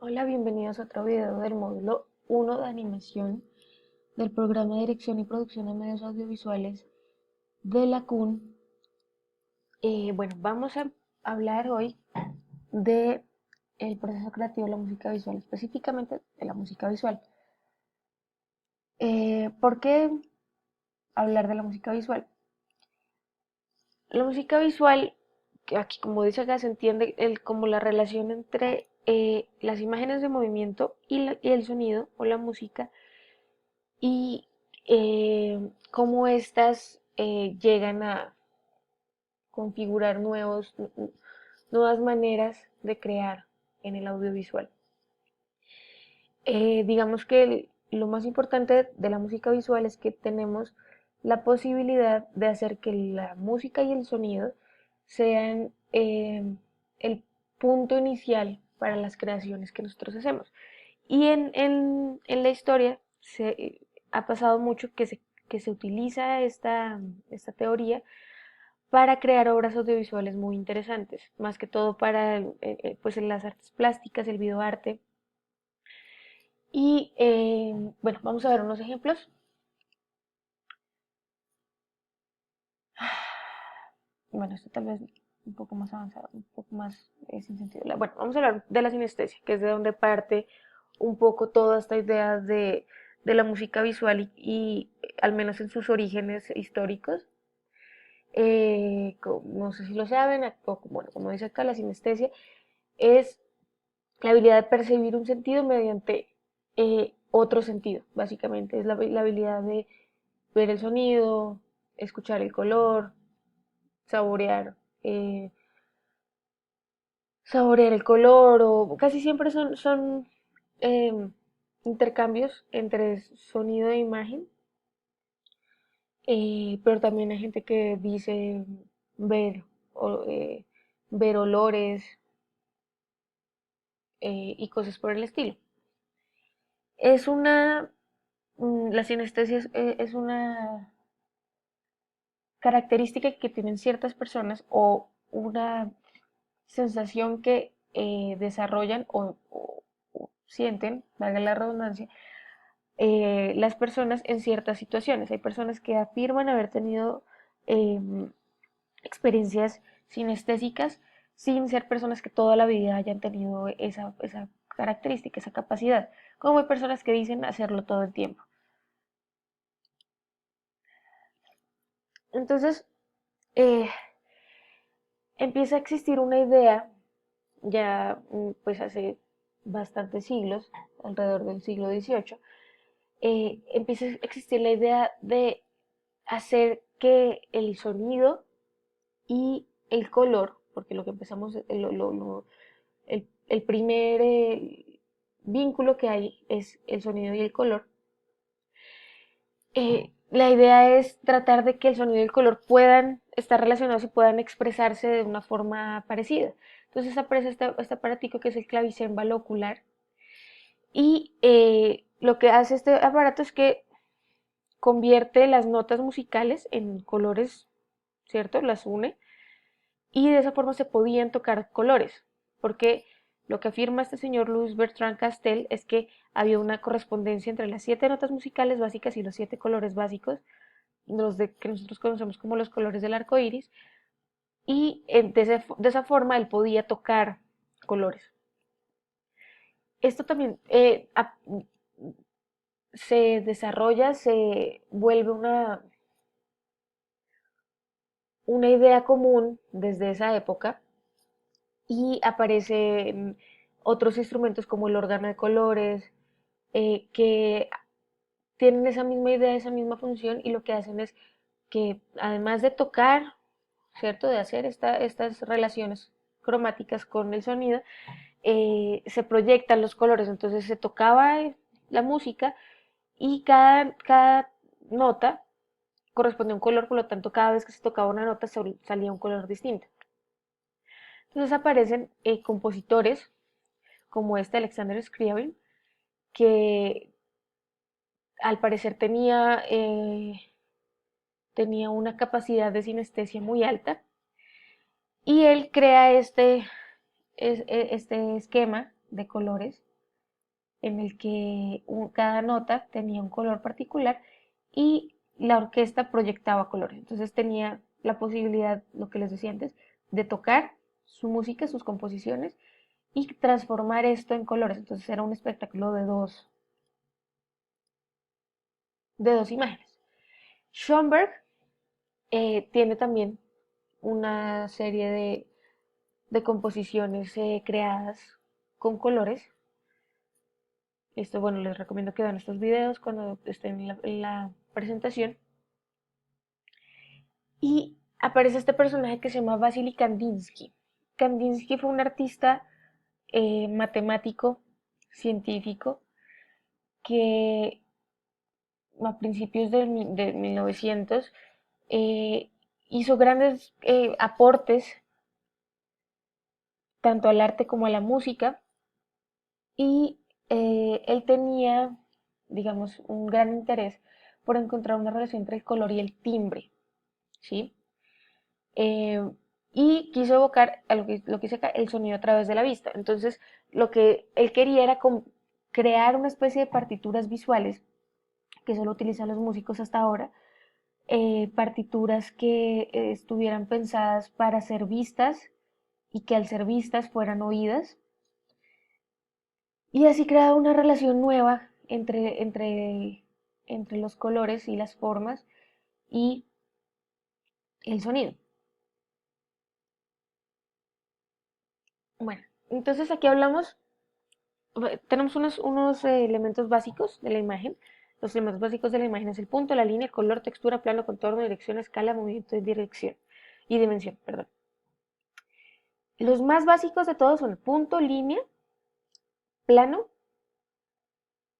Hola, bienvenidos a otro video del módulo 1 de animación del programa de Dirección y Producción de Medios Audiovisuales de la CUN. Vamos a hablar hoy de el proceso creativo de la música visual, específicamente de la música visual. ¿Por qué hablar de la música visual? La música visual, que aquí como dice acá, se entiende como la relación entre las imágenes de movimiento y el sonido o la música y cómo estas llegan a configurar nuevas maneras de crear en el audiovisual. Digamos que lo más importante de la música visual es que tenemos la posibilidad de hacer que la música y el sonido sean el punto inicial para las creaciones que nosotros hacemos. Y en la historia ha pasado mucho que se utiliza esta teoría para crear obras audiovisuales muy interesantes, más que todo para pues en las artes plásticas, el videoarte. Y vamos a ver unos ejemplos. Bueno, esto tal vez un poco más avanzado, un poco más sin sentido. Bueno, vamos a hablar de la sinestesia, que es de donde parte un poco toda esta idea de la música visual y al menos en sus orígenes históricos. No sé si lo saben, bueno, como dice acá, la sinestesia es la habilidad de percibir un sentido mediante otro sentido, básicamente. Es la habilidad de ver el sonido, escuchar el color, saborear, eh, saborear el color, o casi siempre son eh, intercambios entre sonido e imagen. Pero también hay gente que dice ver, o, eh, ver olores y cosas por el estilo. Es una, la sinestesia es una característica que tienen ciertas personas o una sensación que desarrollan o sienten, valga la redundancia, las personas en ciertas situaciones. Hay personas que afirman haber tenido eh, experiencias sinestésicas sin ser personas que toda la vida hayan tenido esa característica, esa capacidad. Como hay personas que dicen hacerlo todo el tiempo. Entonces, eh, empieza a existir una idea, ya pues hace bastantes siglos, alrededor del siglo XVIII, empieza a existir la idea de hacer que el sonido y el color, porque lo que empezamos, el primer vínculo que hay es el sonido y el color. La idea es tratar de que el sonido y el color puedan estar relacionados y puedan expresarse de una forma parecida. Entonces aparece este aparatico que es el clavicémbalo ocular y lo que hace este aparato es que convierte las notas musicales en colores, ¿cierto? Las une y de esa forma se podían tocar colores, porque lo que afirma este señor Louis Bertrand Castel es que había una correspondencia entre las 7 notas musicales básicas y los 7 colores básicos, que nosotros conocemos como los colores del arco iris, y de esa forma él podía tocar colores. Esto también se desarrolla, se vuelve una idea común desde esa época y aparecen otros instrumentos como el órgano de colores, que tienen esa misma idea, esa misma función y lo que hacen es que además de tocar, ¿cierto? De hacer estas relaciones cromáticas con el sonido, se proyectan los colores, entonces se tocaba la música y cada nota corresponde a un color, por lo tanto cada vez que se tocaba una nota salía un color distinto. Entonces aparecen compositores como este Alexander Scriabin, que al parecer tenía una capacidad de sinestesia muy alta y él crea este esquema de colores en el que cada nota tenía un color particular y la orquesta proyectaba colores. Entonces tenía la posibilidad, lo que les decía antes, de tocar su música, sus composiciones y transformar esto en colores. Entonces era un espectáculo de dos imágenes. Schoenberg tiene también una serie de composiciones creadas con colores. Esto, bueno, les recomiendo que vean estos videos cuando estén en la presentación. Y aparece este personaje que se llama Vasily Kandinsky. Kandinsky fue un artista matemático, científico, que a principios de 1900 hizo grandes aportes tanto al arte como a la música y él tenía, digamos, un gran interés por encontrar una relación entre el color y el timbre, ¿sí? Eh, y quiso evocar lo que dice acá, el sonido a través de la vista. Entonces, lo que él quería era crear una especie de partituras visuales que solo utilizan los músicos hasta ahora, partituras que estuvieran pensadas para ser vistas y que al ser vistas fueran oídas, y así crear una relación nueva entre los colores y las formas y el sonido. Bueno, entonces aquí hablamos, tenemos unos elementos básicos de la imagen. Los elementos básicos de la imagen es el punto, la línea, color, textura, plano, contorno, dirección, escala, movimiento y dimensión, perdón. Los más básicos de todos son punto, línea, plano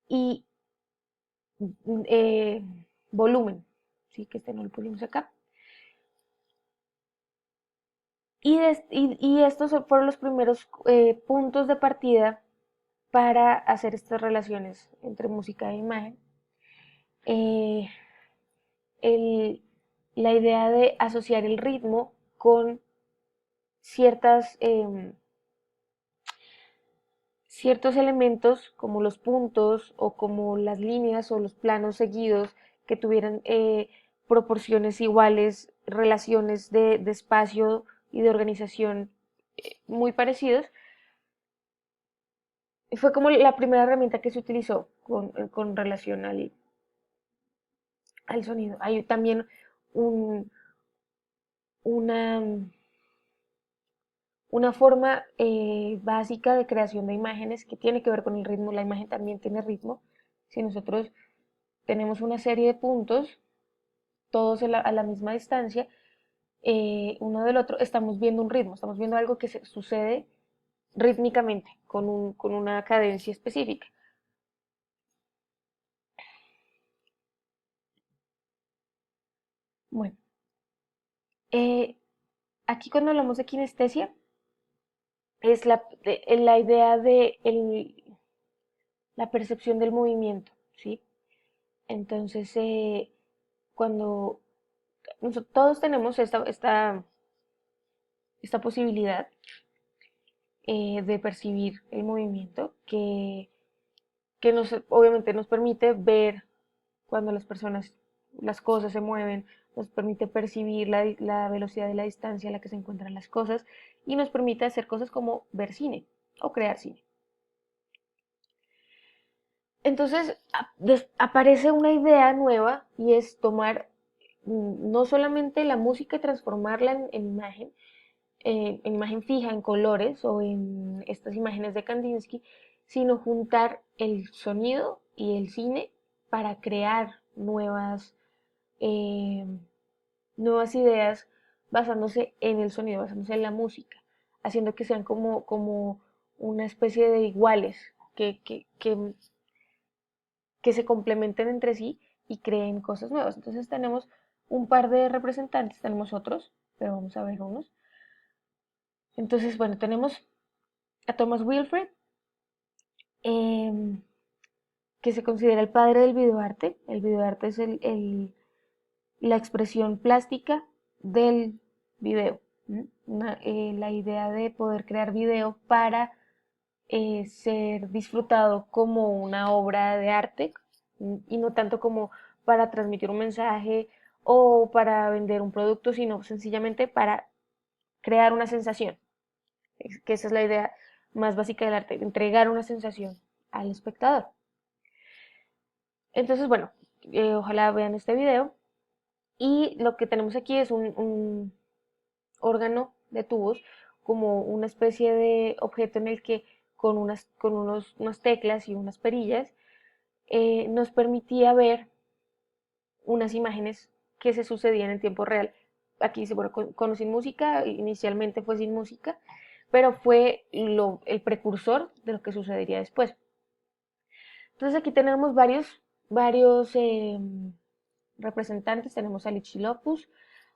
y eh, volumen. Sí, que este no lo pusimos acá. Y estos fueron los primeros puntos de partida para hacer estas relaciones entre música e imagen. Eh, el- la idea de asociar el ritmo con ciertas, ciertos elementos como los puntos o como las líneas o los planos seguidos que tuvieran proporciones iguales, relaciones de espacio y de organización muy parecidos, fue como la primera herramienta que se utilizó con relación al sonido. Hay también un, una, una forma básica de creación de imágenes que tiene que ver con el ritmo. La imagen también tiene ritmo. Si nosotros tenemos una serie de puntos, todos a la misma distancia, uno del otro, estamos viendo un ritmo, estamos viendo algo que sucede rítmicamente, con una cadencia específica. Bueno, eh, aquí cuando hablamos de kinestesia, es la idea de la percepción del movimiento, ¿sí? Entonces, cuando todos tenemos esta posibilidad de percibir el movimiento que obviamente nos permite ver cuando las cosas se mueven, nos permite percibir la velocidad y la distancia a la que se encuentran las cosas y nos permite hacer cosas como ver cine o crear cine. Entonces aparece una idea nueva y es tomar no solamente la música y transformarla en imagen fija, en colores o en estas imágenes de Kandinsky, sino juntar el sonido y el cine para crear eh, nuevas ideas basándose en el sonido, basándose en la música, haciendo que sean como una especie de iguales que se complementen entre sí y creen cosas nuevas. Entonces tenemos un par de representantes, tenemos otros, pero vamos a ver unos. Entonces, bueno, tenemos a Thomas Wilfred, eh, que se considera el padre del videoarte. El videoarte es la expresión plástica del video. La idea de poder crear video para ser disfrutado como una obra de arte y no tanto como para transmitir un mensaje o para vender un producto, sino sencillamente para crear una sensación, que esa es la idea más básica del arte, entregar una sensación al espectador. Entonces, bueno, ojalá vean este video. Y lo que tenemos aquí es un órgano de tubos, como una especie de objeto en el que unas teclas y unas perillas nos permitía ver unas imágenes que se sucedían en tiempo real. Aquí dice, bueno, con sin música, inicialmente fue sin música, pero fue el precursor de lo que sucedería después. Entonces aquí tenemos varios representantes. Tenemos a Lichi Lopus,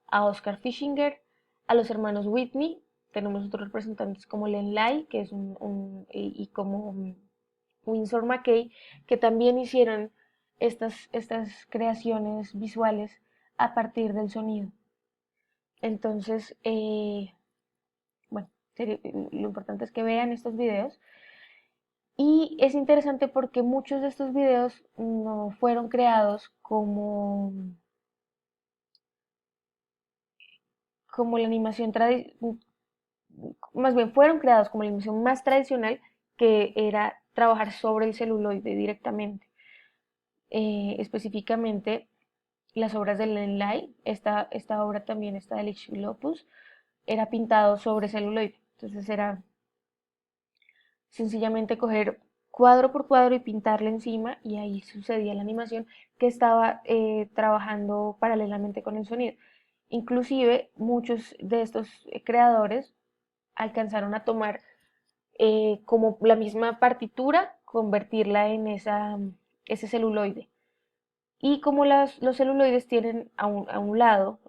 a Oscar Fischinger, a los hermanos Whitney. Tenemos otros representantes como Len Lai, que es y como Winsor McKay, que también hicieron estas creaciones visuales a partir del sonido. Entonces, bueno, lo importante es que vean estos videos. Y es interesante porque muchos de estos videos no fueron creados como la animación tradicional, más bien fueron creados como la animación más tradicional, que era trabajar sobre el celuloide directamente. Específicamente las obras de Len Lai, esta obra también, esta de Lich Lopus, era pintado sobre celuloide. Entonces era sencillamente coger cuadro por cuadro y pintarle encima y ahí sucedía la animación que estaba trabajando paralelamente con el sonido. Inclusive muchos de estos creadores alcanzaron a tomar como la misma partitura, convertirla en ese celuloide. Y como los celuloides tienen a un lado,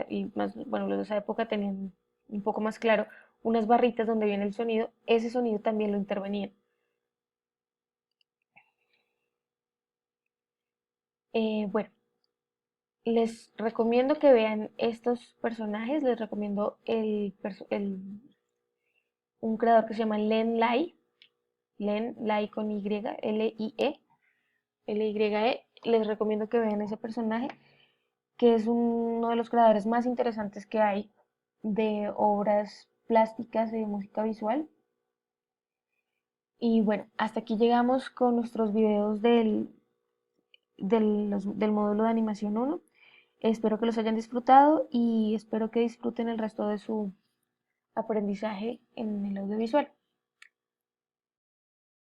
y más, bueno, los de esa época tenían un poco más claro, unas barritas donde viene el sonido, ese sonido también lo intervenían. Bueno, les recomiendo que vean estos personajes, les recomiendo un creador que se llama Len Lai con Y, L-I-E, L-Y-E, les recomiendo que vean ese personaje, que es uno de los creadores más interesantes que hay de obras plásticas de música visual. Y bueno, hasta aquí llegamos con nuestros videos del módulo de animación 1. Espero que los hayan disfrutado y espero que disfruten el resto de su aprendizaje en el audiovisual.